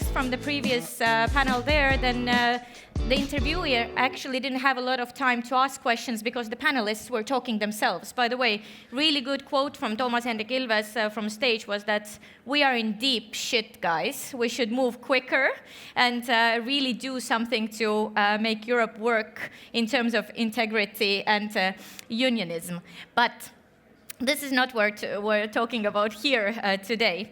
guest from the previous panel there, then the interviewer actually didn't have a lot of time to ask questions because the panelists were talking themselves. By the way, really good quote from Toomas Hendrik Ilves from stage was that we are in deep shit, guys. We should move quicker and really do something to make Europe work in terms of integrity and unionism. But this is not what we're talking about here today.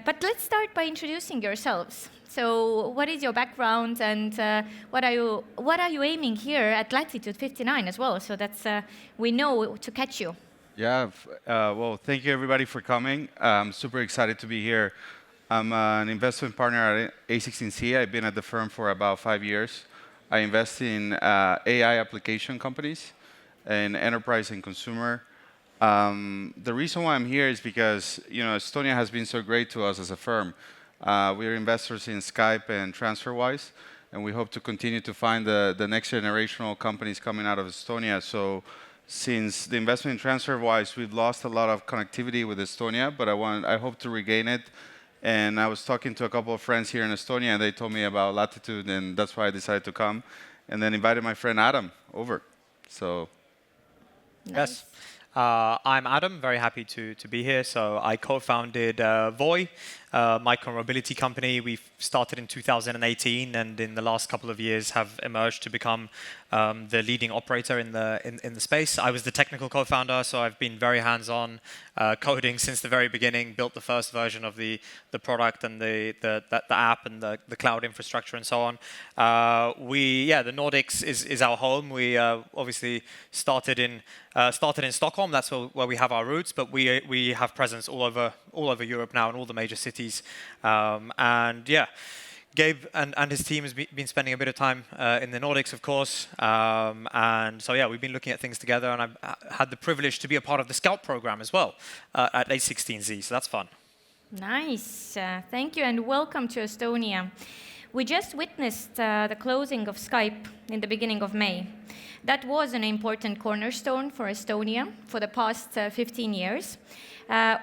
But let's start by introducing yourselves. So what is your background and what are you aiming here at Latitude59 as well, so that we know to catch you? Yeah, well, thank you everybody for coming. I'm super excited to be here. I'm an investment partner at A16Z. I've been at the firm for about 5 years. I invest in AI application companies and enterprise and consumer. The reason why I'm here is because Estonia has been so great to us as a firm. We're investors in Skype and TransferWise, and we hope to continue to find the next generational companies coming out of Estonia. So since the investment in TransferWise, we've lost a lot of connectivity with Estonia, but I hope to regain it. And I was talking to a couple of friends here in Estonia, and they told me about Latitude, and that's why I decided to come. And then invited my friend Adam over. So, Nice. Yes. I'm Adam, very happy to be here. So I co-founded Voi, micro-mobility company. We started in 2018, and in the last couple of years have emerged to become the leading operator in the space. I was the technical co-founder, so I've been very hands-on coding since the very beginning. Built the first version of the product and the app and the cloud infrastructure and so on. The Nordics is our home. We obviously started in Stockholm. That's where we have our roots, but we have presence all over Europe now in all the major cities. Gabe and his team has been spending a bit of time in the Nordics, of course. We've been looking at things together, and I've had the privilege to be a part of the Scout program as well at A16Z, so that's fun. Nice. Thank you, and welcome to Estonia. We just witnessed the closing of Skype in the beginning of May. That was an important cornerstone for Estonia for the past 15 years.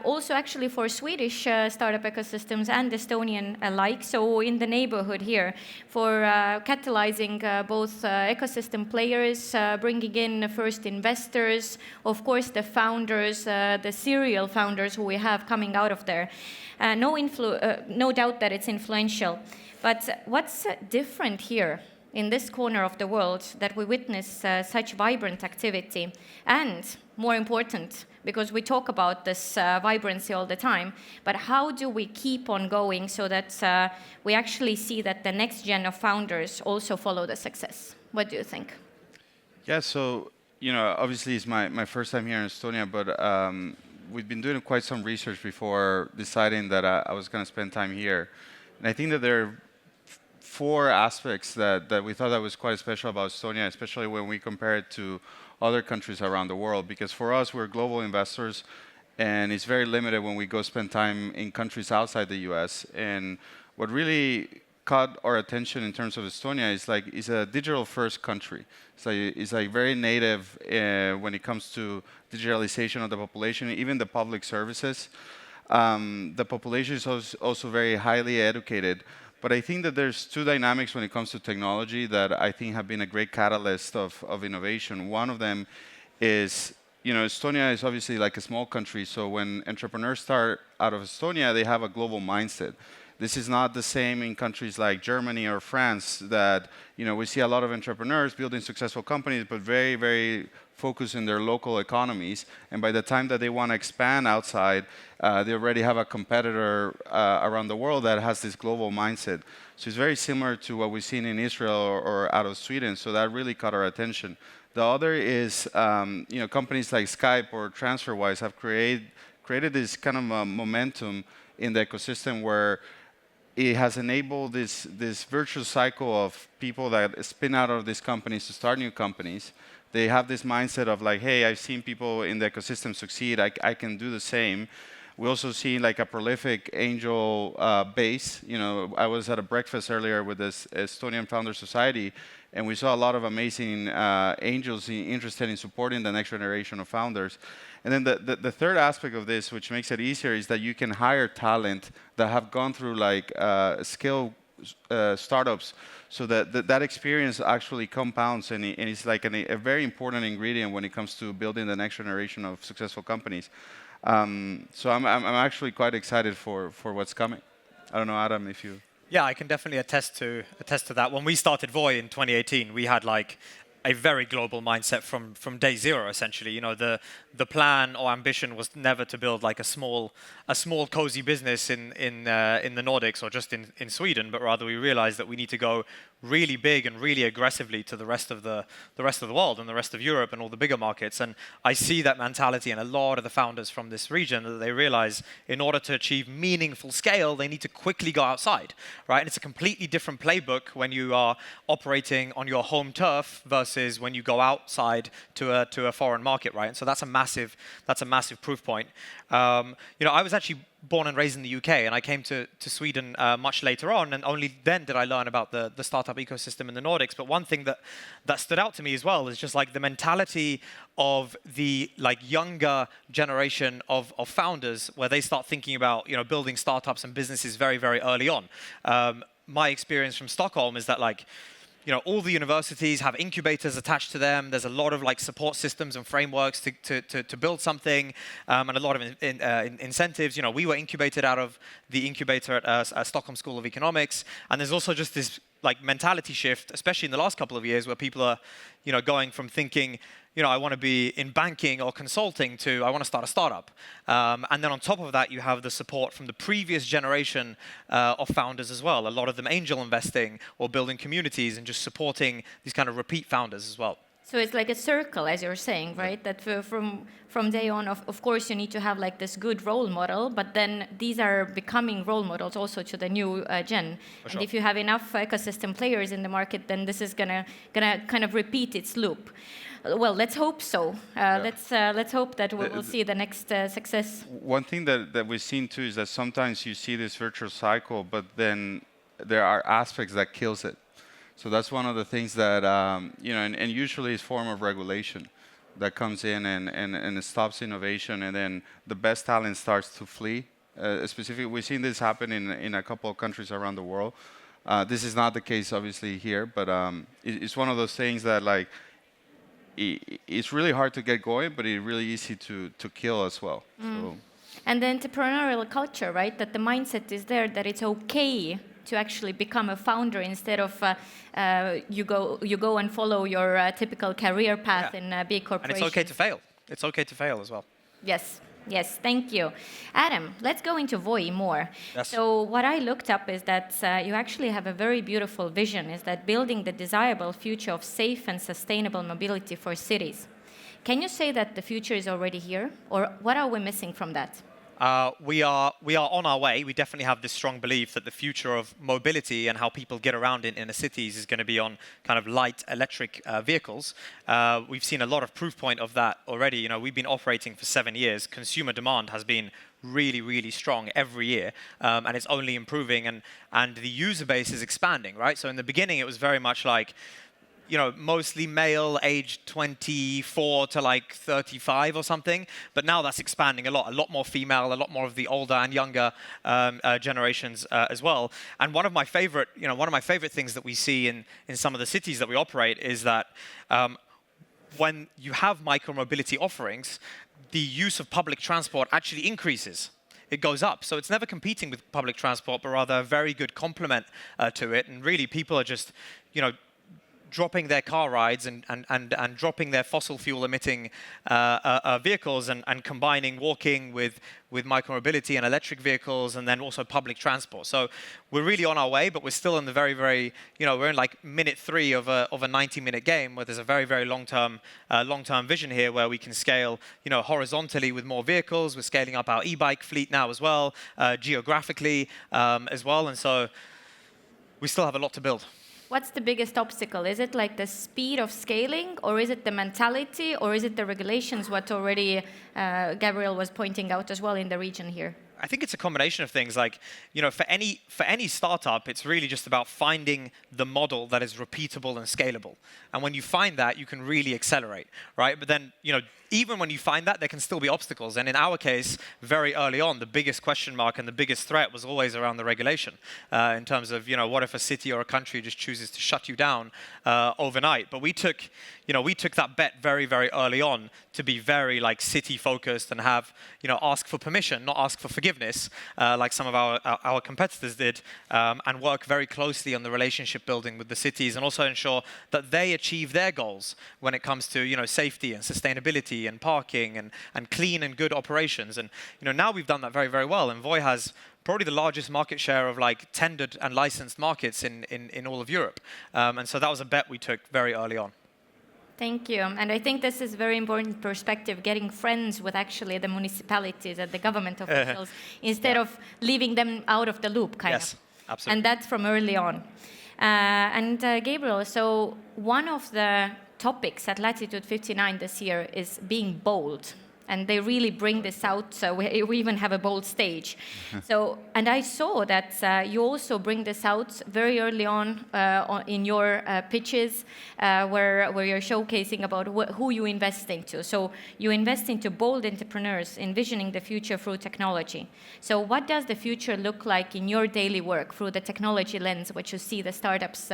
Also actually for Swedish startup ecosystems and Estonian alike, so in the neighborhood here, for catalyzing both ecosystem players, bringing in first investors, of course the founders, the serial founders who we have coming out of there. No doubt that it's influential. But what's different here in this corner of the world that we witness such vibrant activity? And more important, because we talk about this vibrancy all the time, but how do we keep on going so that we actually see that the next gen of founders also follow the success? What do you think? yeah, so obviously it's my first time here in Estonia, but we've been doing quite some research before deciding that I was going to spend time here. And I think that there are 4 aspects that we thought that was quite special about Estonia, especially when we compare it to other countries around the world. Because for us, we're global investors, and it's very limited when we go spend time in countries outside the US. And what really caught our attention in terms of Estonia is it's a digital-first country. It's very native when it comes to digitalization of the population, even the public services. The population is also very highly educated. But I think that there's 2 dynamics when it comes to technology that I think have been a great catalyst of innovation. One of them is, Estonia is obviously like a small country, so when entrepreneurs start out of Estonia, they have a global mindset. This is not the same in countries like Germany or France that, we see a lot of entrepreneurs building successful companies, but very, very focused in their local economies. And by the time that they want to expand outside, they already have a competitor around the world that has this global mindset. So it's very similar to what we've seen in Israel or out of Sweden. So that really caught our attention. The other is, companies like Skype or TransferWise have created this kind of momentum in the ecosystem where it has enabled this virtuous cycle of people that spin out of these companies to start new companies. They have this mindset of hey, I've seen people in the ecosystem succeed, I can do the same. We also see like a prolific angel base. You know, I was at a breakfast earlier with this Estonian Founder Society, and we saw a lot of amazing angels interested in supporting the next generation of founders. And then the third aspect of this, which makes it easier, is that you can hire talent that have gone through like skill startups, so that experience actually compounds, and it's like a very important ingredient when it comes to building the next generation of successful companies. So I'm actually quite excited for what's coming. I don't know, Adam, if you... Yeah, I can definitely attest to that. When we started Voi in 2018, we had like a very global mindset from day zero, essentially. You know, the plan or ambition was never to build like a small cozy business in the Nordics or just in Sweden, but rather we realized that we need to go really big and really aggressively to the rest of the world and the rest of Europe and all the bigger markets. And I see that mentality in a lot of the founders from this region, that they realize in order to achieve meaningful scale, they need to quickly go outside, right? And it's a completely different playbook when you are operating on your home turf versus when you go outside to a foreign market, right? And so that's a massive proof point. You know, I was actually born and raised in the UK, and I came to Sweden much later on, and only then did I learn about the startup ecosystem in the Nordics. But one thing that stood out to me as well is just like the mentality of the like younger generation of founders, where they start thinking about, you know, building startups and businesses very, very early on. My experience from Stockholm is that like, you know, all the universities have incubators attached to them. There's a lot of like support systems and frameworks to build something, and a lot of incentives. You know, we were incubated out of the incubator at Stockholm School of Economics, and there's also just this like mentality shift, especially in the last couple of years, where people are, you know, going from thinking, you know, I want to be in banking or consulting to I want to start a startup. And then on top of that, you have the support from the previous generation of founders as well. A lot of them angel investing or building communities and just supporting these kind of repeat founders as well. So it's like a circle, as you're saying, right? That from day on, of course, you need to have like this good role model, but then these are becoming role models also to the new gen. For and sure. if you have enough ecosystem players in the market, then this is gonna kind of repeat its loop. Well, let's hope so. Let's hope that we will see the next success. One thing that we've seen too is that sometimes you see this virtual cycle, but then there are aspects that kills it. So that's one of the things that, you know, and usually it's form of regulation that comes in and it stops innovation, and then the best talent starts to flee. Specifically, we've seen this happen in a couple of countries around the world. This is not the case, obviously, here, but it's one of those things that, like, it's really hard to get going, but it's really easy to kill as well. So. And the entrepreneurial culture, right? That the mindset is there, that it's okay to actually become a founder instead of you go and follow your typical career path in big corporations. And it's okay to fail. It's okay to fail as well. Yes, thank you. Adam, let's go into Voi more. Yes. So what I looked up is that you actually have a very beautiful vision, is that building the desirable future of safe and sustainable mobility for cities. Can you say that the future is already here, or what are we missing from that? We are on our way. We definitely have this strong belief that the future of mobility and how people get around in inner cities is going to be on kind of light electric vehicles. We've seen a lot of proof point of that already. You know, we've been operating for 7 years. Consumer demand has been really, really strong every year, and it's only improving. And the user base is expanding, right? So in the beginning, it was very much like, you know, mostly male, aged 24 to like 35 or something. But now that's expanding a lot more female, a lot more of the older and younger generations as well. And one of my favorite things that we see in some of the cities that we operate is that when you have micro-mobility offerings, the use of public transport actually increases. It goes up. So it's never competing with public transport, but rather a very good complement to it. And really, people are just, you know, dropping their car rides and dropping their fossil fuel emitting vehicles and combining walking with micromobility and electric vehicles, and then also public transport. So we're really on our way, but we're still in the very, you know, we're in like minute 3 of a 90-minute game, where there's a very long-term vision here, where we can scale, you know, horizontally with more vehicles. We're scaling up our e-bike fleet now as well, geographically as well, and so we still have a lot to build. What's the biggest obstacle? Is it like the speed of scaling, or is it the mentality, or is it the regulations, what already Gabriel was pointing out as well in the region here? I think it's a combination of things. Like, for any startup, it's really just about finding the model that is repeatable and scalable. And when you find that, you can really accelerate, right? But then, even when you find that, there can still be obstacles. And in our case, very early on, the biggest question mark and the biggest threat was always around the regulation, in terms of, what if a city or a country just chooses to shut you down overnight? But we took that bet very, very early on to be very city focused and have, ask for permission, not ask for forgiveness, like some of our competitors did, and work very closely on the relationship building with the cities, and also ensure that they achieve their goals when it comes to safety and sustainability and parking and clean and good operations. And now we've done that very, very well. And Voi has probably the largest market share of tendered and licensed markets in all of Europe. And so that was a bet we took very early on. Thank you. And I think this is very important perspective, getting friends with actually the municipalities and the government officials instead of leaving them out of the loop, kind of. Yes, absolutely. And that's from early on. And Gabriel, so one of the topics at Latitude59 this year is being bold. And they really bring this out, so we even have a bold stage. And I saw that you also bring this out very early on in your pitches, where you're showcasing about who you invest into. So you invest into bold entrepreneurs, envisioning the future through technology. So what does the future look like in your daily work through the technology lens, which you see the startups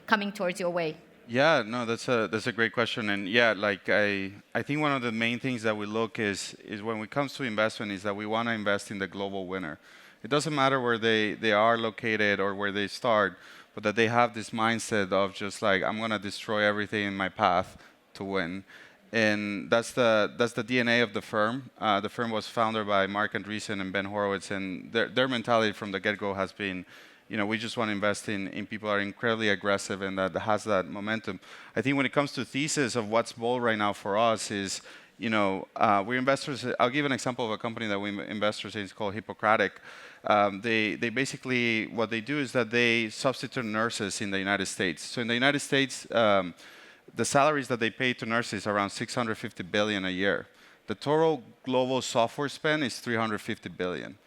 coming towards your way? Yeah, no, that's a great question. And yeah, I think one of the main things that we look is when it comes to investment is that we want to invest in the global winner. It doesn't matter where they are located or where they start, but that they have this mindset of just I'm going to destroy everything in my path to win. And that's the DNA of the firm. The firm was founded by Mark Andreessen and Ben Horowitz, and their mentality from the get-go has been, we just want to invest in people that are incredibly aggressive and that has that momentum. I think when it comes to thesis of what's bold right now for us is, we're investors. I'll give an example of a company that we're investors in. It's called Hippocratic. They basically, what they do is that they substitute nurses in the United States. So in the United States, the salaries that they pay to nurses are around $650 billion a year. The total global software spend is $350 billion.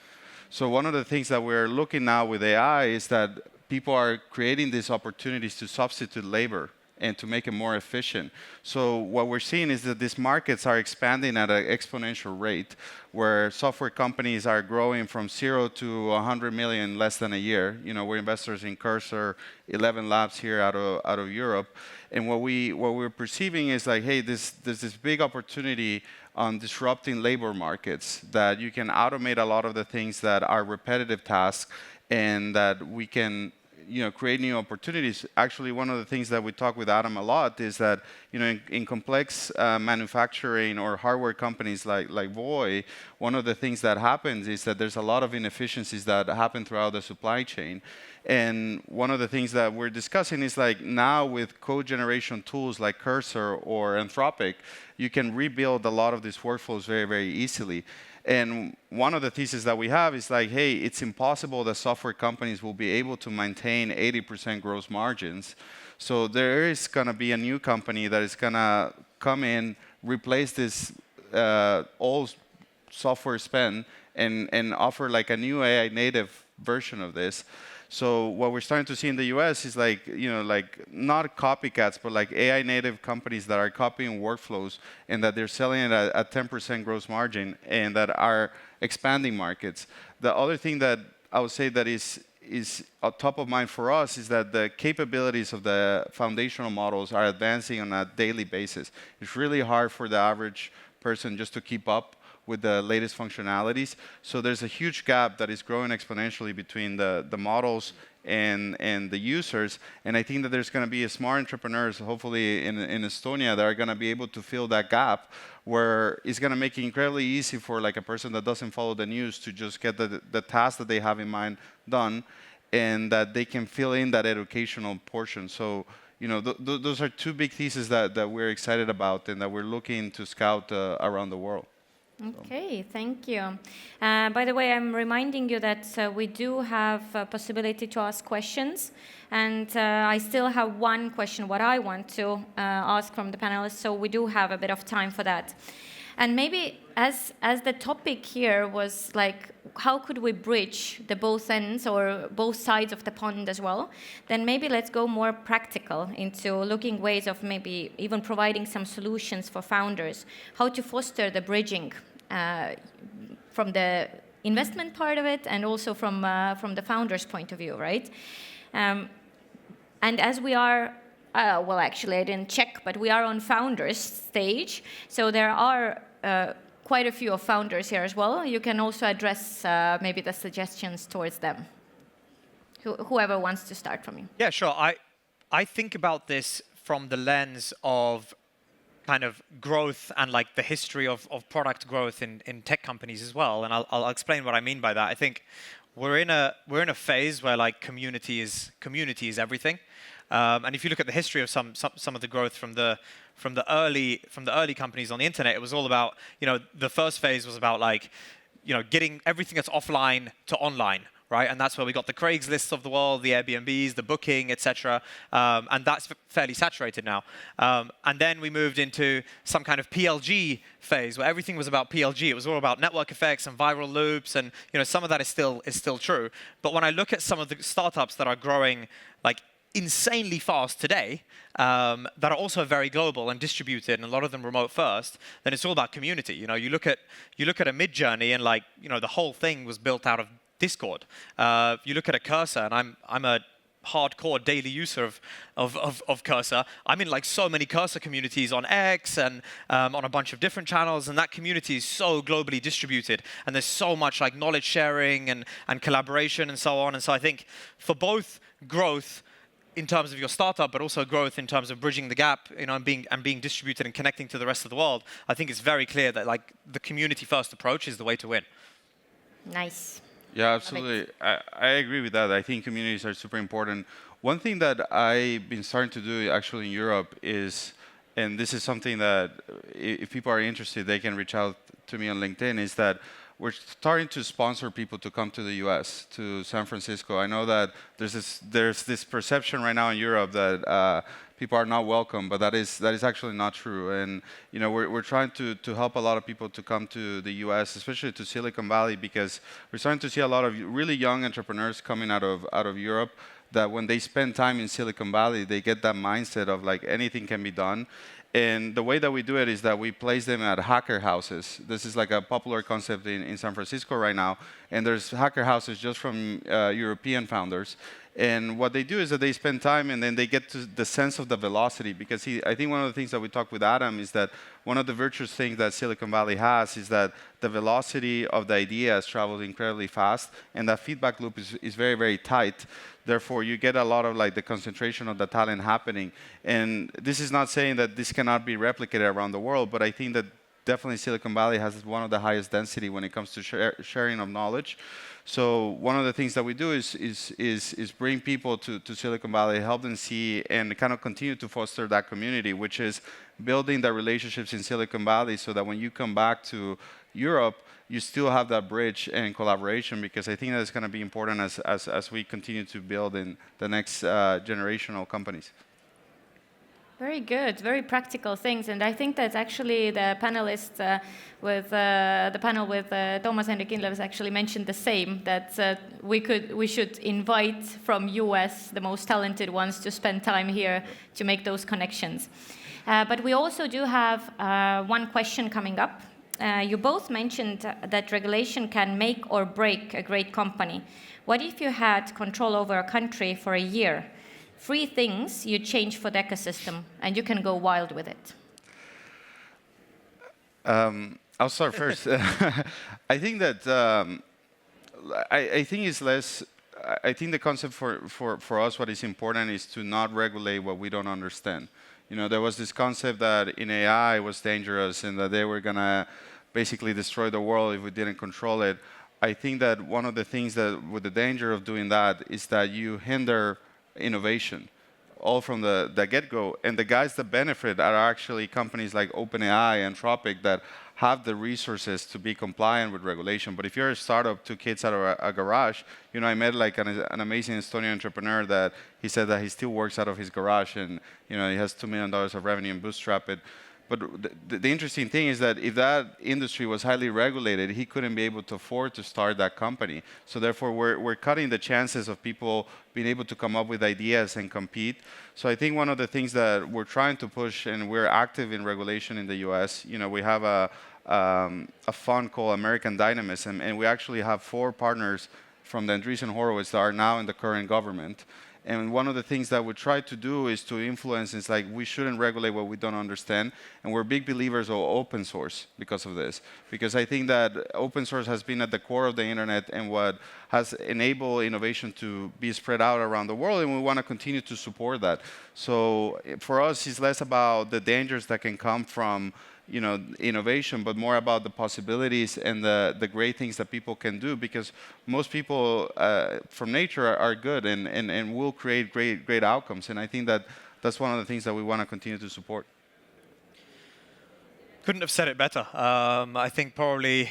So one of the things that we're looking now with AI is that people are creating these opportunities to substitute labor and to make it more efficient. So what we're seeing is that these markets are expanding at an exponential rate, where software companies are growing from 0 to 100 million less than a year. We're investors in Cursor, 11 labs here out of Europe. And what we're perceiving is hey, there's this big opportunity on disrupting labor markets, that you can automate a lot of the things that are repetitive tasks, and that we can create new opportunities. Actually, one of the things that we talk with Adam a lot is that in complex manufacturing or hardware companies like Voi, one of the things that happens is that there's a lot of inefficiencies that happen throughout the supply chain. And one of the things that we're discussing is now with code generation tools like Cursor or Anthropic, you can rebuild a lot of these workflows very, very easily. And one of the theses that we have is hey, it's impossible that software companies will be able to maintain 80% gross margins. So there is going to be a new company that is going to come in, replace this old software spend, and offer a new AI native version of this. So what we're starting to see in the US is not copycats, but AI native companies that are copying workflows and that they're selling it at 10% gross margin and that are expanding markets. The other thing that I would say that is top of mind for us is that the capabilities of the foundational models are advancing on a daily basis. It's really hard for the average person just to keep up with the latest functionalities. So there's a huge gap that is growing exponentially between the models and the users. And I think that there's going to be smart entrepreneurs, hopefully in Estonia, that are going to be able to fill that gap, where it's going to make it incredibly easy for a person that doesn't follow the news to just get the task that they have in mind done, and that they can fill in that educational portion. So those are two big theses that we're excited about and that we're looking to scout around the world. Okay, thank you. By the way, I'm reminding you that we do have a possibility to ask questions, and I still have one question what I want to ask from the panelists, so we do have a bit of time for that. And maybe as the topic here was like, how could we bridge the both ends or both sides of the pond as well, then maybe let's go more practical into looking ways of maybe even providing some solutions for founders, how to foster the bridging from the investment part of it and also from the founder's point of view, right? And as we are well, actually, I didn't check, but we are on founders stage. So there are quite a few of founders here as well. You can also address maybe the suggestions towards them. Whoever wants to start from you. Yeah, sure. I think about this from the lens of kind of growth and like the history of product growth in tech companies as well. And I'll explain what I mean by that. I think we're in a phase where like community is everything. And if you look at the history of some of the growth from the early companies on the internet, it was all about, the first phase was about like, getting everything that's offline to online, right? And that's where we got the Craigslists of the world, the Airbnbs, the Booking, etc. And that's fairly saturated now. And then we moved into some kind of PLG phase where everything was about PLG. It was all about network effects and viral loops, and some of that is still true. But when I look at some of the startups that are growing like insanely fast today, that are also very global and distributed, and a lot of them remote first, then it's all about community. You look at a Midjourney, and like the whole thing was built out of Discord. You look at a Cursor, and I'm a hardcore daily user of Cursor. I'm in like so many Cursor communities on X and on a bunch of different channels, and that community is so globally distributed, and there's so much like knowledge sharing and collaboration and so on. And so I think for both growth in terms of your startup, but also growth in terms of bridging the gap, and being distributed and connecting to the rest of the world, I think it's very clear that like the community-first approach is the way to win. Nice. Yeah, absolutely. I agree with that. I think communities are super important. One thing that I've been starting to do actually in Europe is, and this is something that if people are interested, they can reach out to me on LinkedIn, is that we're starting to sponsor people to come to the US, to San Francisco. I know that there's this perception right now in Europe that people are not welcome, but that is actually not true. And we're trying to help a lot of people to come to the US, especially to Silicon Valley, because we're starting to see a lot of really young entrepreneurs coming out of Europe, that when they spend time in Silicon Valley, they get that mindset of like anything can be done. And the way that we do it is that we place them at hacker houses. This is like a popular concept in San Francisco right now. And there's hacker houses just from European founders. And what they do is that they spend time, and then they get to the sense of the velocity. Because I think one of the things that we talked with Adam is that one of the virtuous things that Silicon Valley has is that the velocity of the ideas travels incredibly fast, and that feedback loop is very, very tight. Therefore, you get a lot of like the concentration of the talent happening. And this is not saying that this cannot be replicated around the world, but I think that definitely Silicon Valley has one of the highest density when it comes to sharing of knowledge. So one of the things that we do is bring people to Silicon Valley, help them see, and kind of continue to foster that community, which is building the relationships in Silicon Valley, so that when you come back to Europe, you still have that bridge and collaboration, because I think that's going to be important as we continue to build in the next generational companies. Very good, very practical things, and I think that actually the panelists with the panel with Thomas Henrik Inlevs actually mentioned the same, that we should invite from US the most talented ones to spend time here to make those connections. But we also do have one question coming up. You both mentioned that regulation can make or break a great company. What if you had control over a country for a year? 3 things you change for the ecosystem, and you can go wild with it. I'll start first. I think that I think it's less. I think the concept for us, what is important is to not regulate what we don't understand. There was this concept that in AI was dangerous and that they were gonna basically destroy the world if we didn't control it. I think that one of the things that with the danger of doing that is that you hinder innovation all from the get-go, and the guys that benefit are actually companies like OpenAI and Anthropic that have the resources to be compliant with regulation. But if you're a startup, two kids out of a garage, I met like an amazing Estonian entrepreneur that he said that he still works out of his garage, and he has $2 million of revenue and bootstrap it. But the interesting thing is that if that industry was highly regulated, he couldn't be able to afford to start that company. So therefore, we're cutting the chances of people being able to come up with ideas and compete. So I think one of the things that we're trying to push, and we're active in regulation in the US, we have a fund called American Dynamism, and we actually have 4 partners from the Andreessen Horowitz that are now in the current government. And one of the things that we try to do is to influence. It's like we shouldn't regulate what we don't understand. And we're big believers of open source because of this. Because I think that open source has been at the core of the internet and what has enabled innovation to be spread out around the world. And we want to continue to support that. So for us, it's less about the dangers that can come from innovation, but more about the possibilities and the great things that people can do, because most people from nature are good and will create great outcomes. And I think that that's one of the things that we want to continue to support. Couldn't have said it better. I think probably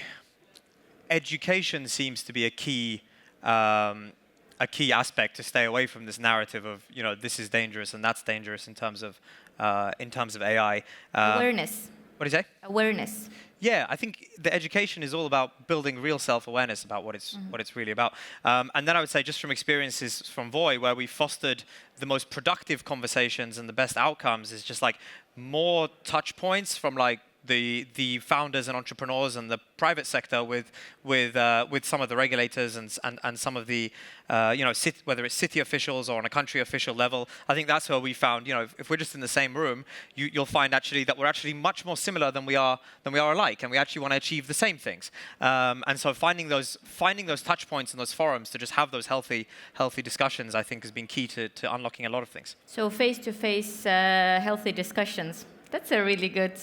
education seems to be a key aspect to stay away from this narrative of this is dangerous and that's dangerous in terms of AI. Awareness. What do you say? Awareness. Yeah, I think the education is all about building real self-awareness about what it's really about. And then I would say, just from experiences from Voi, where we fostered the most productive conversations and the best outcomes, is just like more touch points from like the founders and entrepreneurs and the private sector with some of the regulators and some of the whether it's city officials or on a country official level. I think that's where we found if we're just in the same room, you'll find actually that we're actually much more similar than we are alike, and we actually want to achieve the same things. And so finding those touch points in those forums to just have those healthy discussions, I think, has been key to unlocking a lot of things. So face-to-face healthy discussions. That's a really good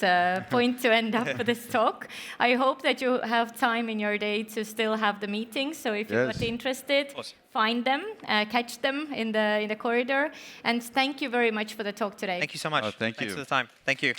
point to end up for this talk. I hope that you have time in your day to still have the meetings. So if you're interested, find them, catch them in the corridor. And thank you very much for the talk today. Thank you so much. Thank you. Thanks for the time. Thank you.